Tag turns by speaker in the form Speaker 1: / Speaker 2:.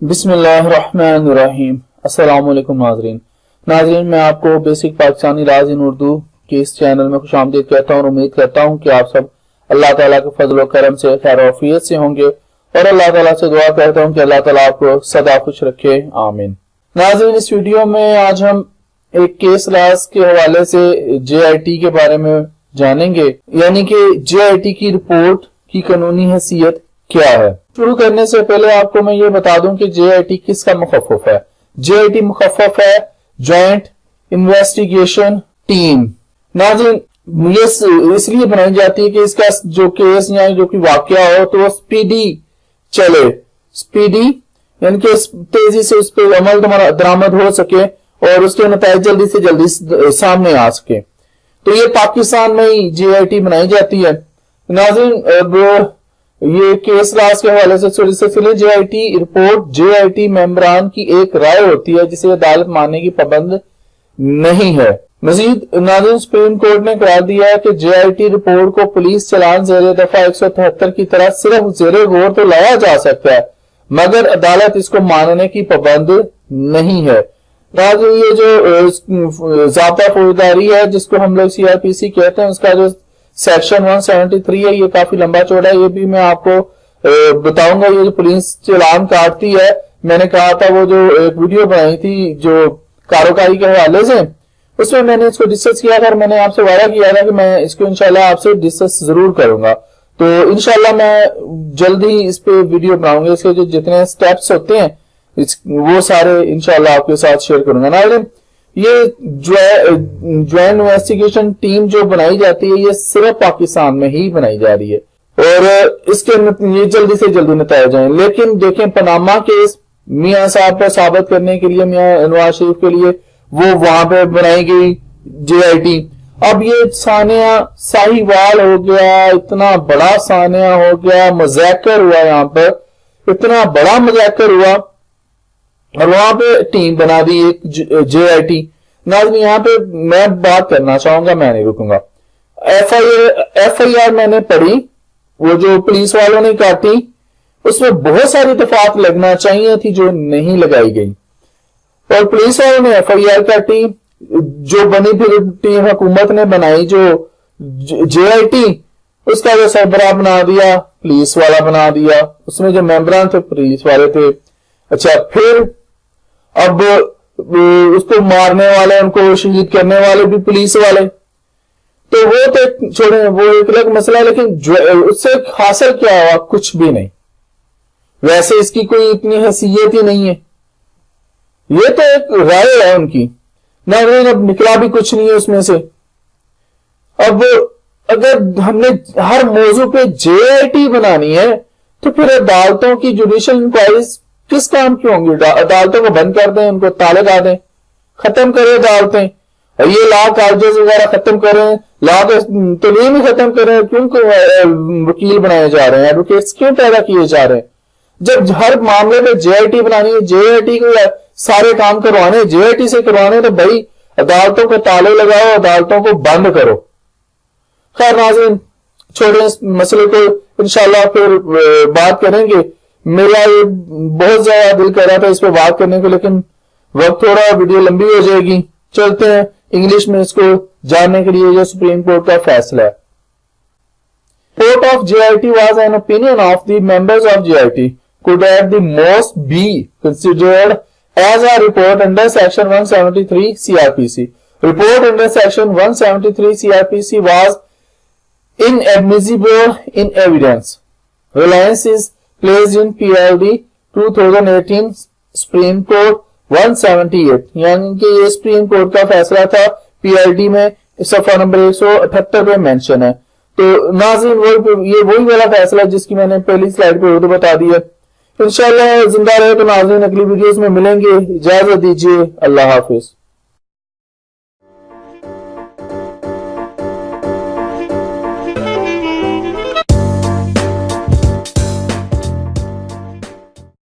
Speaker 1: بسم اللہ الرحمن الرحیم۔ السلام علیکم ناظرین، میں آپ کو بیسک پاکستانی لاز ان اردو کے اس چینل میں خوش آمدید کہتا ہوں اور امید کرتا ہوں کہ آپ سب اللہ تعالیٰ کے فضل و کرم سے خیر و عافیت سے ہوں گے اور اللہ تعالیٰ سے دعا کرتا ہوں کہ اللہ تعالیٰ آپ کو سدا خوش رکھے، آمین۔ ناظرین، اس ویڈیو میں آج ہم ایک کیس لاز کے حوالے سے JIT کے بارے میں جانیں گے، یعنی کہ JIT کی رپورٹ کی قانونی حیثیت کیا ہے۔ شروع کرنے سے پہلے آپ کو میں یہ بتا دوں کہ JIT کس کا مخفف ہے۔ JIT مخفف ہے جوائنٹ انویسٹیگیشن ٹیم۔ ناظرین، یہ اس لیے بنائی جاتی ہے کہ اس کا جو کیس یا جو کہ واقعہ ہو تو وہ سپیڈی چلے، سپیڈی یعنی کہ تیزی سے اس پہ عمل درآمد ہو سکے اور اس کے نتائج جلدی سے جلدی سامنے آ سکے۔ تو یہ پاکستان میں ہی JIT بنائی جاتی ہے۔ ناظرین، اب یہ کیس لاز کے حوالے سے سلسلے JIT رپورٹ JIT ممبران کی ایک رائے ہوتی ہے جسے عدالت ماننے کی پابند نہیں ہے۔ مزید ناظرین، سپریم کورٹ نے قرار دیا ہے کہ JIT رپورٹ کو پولیس چلان زیر دفعہ 173 کی طرح صرف زیر غور تو لایا جا سکتا ہے مگر عدالت اس کو ماننے کی پابند نہیں ہے۔ ناظرین، یہ جو ضابطہ فوجداری ہے جس کو ہم لوگ CRPC کہتے ہیں، اس کا جو سیکشن 173 ہے، یہ کافی لمبا چوڑا ہے، یہ بھی میں آپ کو بتاؤں گا۔ یہ جو پولیس چلان کاٹتی ہے، میں نے کہا تھا وہ جو ایک ویڈیو بنائی تھی جو کاروکاری کے حوالے سے، اس میں نے اس کو ڈسکس کیا تھا اور میں نے آپ سے وعدہ کیا تھا کہ میں اس کو انشاءاللہ آپ سے ڈسکس ضرور کروں گا۔ تو انشاءاللہ میں جلد ہی اس پہ ویڈیو بناؤں گا، اس کے جو جتنے سٹیپس ہوتے ہیں وہ سارے انشاءاللہ آپ کے ساتھ شیئر کروں گا۔ ناظرین، یہ جوائنٹ انویسٹیگیشن ٹیم جو بنائی جاتی ہے یہ صرف پاکستان میں ہی بنائی جا رہی ہے اور اس کے یہ جلدی سے جلدی نتائج آئیں۔ لیکن دیکھیں، پاناما کیس میاں صاحب کو ثابت کرنے کے لیے، میاں نواز شریف کے لیے، وہ وہاں پہ بنائی گئی JIT۔ اب یہ سانحہ ساہیوال ہو گیا، اتنا بڑا سانحہ ہو گیا، مذاکر ہوا، یہاں پر اتنا بڑا مذاکر ہوا اور وہاں پہ ٹیم بنا دی ایک JIT۔ ناظرین، یہاں پہ میں بات کرنا چاہوں گا، میں نہیں رکوں گا۔ FIR میں نے پڑھی، وہ جو پولیس والوں نے کاٹی، اس میں بہت ساری دفعات لگنا چاہیے تھی جو نہیں لگائی گئی اور پولیس والوں نے FIR کاٹی۔ جو بنی پھر ٹیم حکومت نے بنائی جو JIT، اس کا جو سربراہ بنا دیا پولیس والا بنا دیا، اس میں جو ممبران تھے پولیس والے تھے۔ اچھا، پھر اب اس کو مارنے والے، ان کو شہید کرنے والے بھی پولیس والے، تو وہ تو چھوڑیں، وہ ایک الگ مسئلہ ہے، لیکن اس سے حاصل کیا ہوا؟ کچھ بھی نہیں۔ ویسے اس کی کوئی اتنی حیثیت ہی نہیں ہے، یہ تو ایک رائے ہے ان کی۔ ناظرین، اب نکلا بھی کچھ نہیں ہے اس میں سے۔ اب اگر ہم نے ہر موضوع پہ JIT بنانی ہے تو پھر عدالتوں کی جوڈیشل انکوائریز کس کام کی ہوں گی؟ عدالتوں کو بند کر دیں، ان کو تالے لگا دیں، ختم کریں عدالتیں، یہ لا کالجز وغیرہ ختم کریں، لا کے تعلیم ہی ختم کریں۔ کیوں وکیل بنائے جا رہے ہیں، ایڈوکیٹس کیوں پیدا کیے جا رہے ہیں؟ جب ہر معاملے میں JIT بنانی ہے، JIT کو سارے کام کروانے JIT سے کروانے، تو بھائی عدالتوں کو تالے لگاؤ، عدالتوں کو بند کرو۔ خیر ناظرین، چھوڑیں اس مسئلے کو، انشاءاللہ پھر بات کریں گے۔ میرا یہ بہت زیادہ دل کر رہا تھا اس پہ بات کرنے کو، لیکن وقت تھوڑا ویڈیو لمبی ہو جائے گی۔ چلتے ہیں انگلش میں اس کو جاننے کے لیے جو سپریم کورٹ کا فیصلہ ہے۔ Court of JIT was an opinion of the members of JIT could at the most be considered as a report under section 173 CRPC. Report under section 173 CRPC was inadmissible in evidence. Reliance is placed in PLD 2018 Supreme Court 178، یعنی کہ یہ supreme court کا فیصلہ تھا، PLD میں صفحہ number 178 پہ mention ہے۔ تو ناظرین، یہ وہی والا فیصلہ جس کی میں نے پہلی سلائیڈ پہ اردو بتا دی ہے۔ انشاءاللہ زندہ رہے تو ناظرین اگلی ویڈیوز میں ملیں گے۔ اجازت دیجیے، اللہ حافظ۔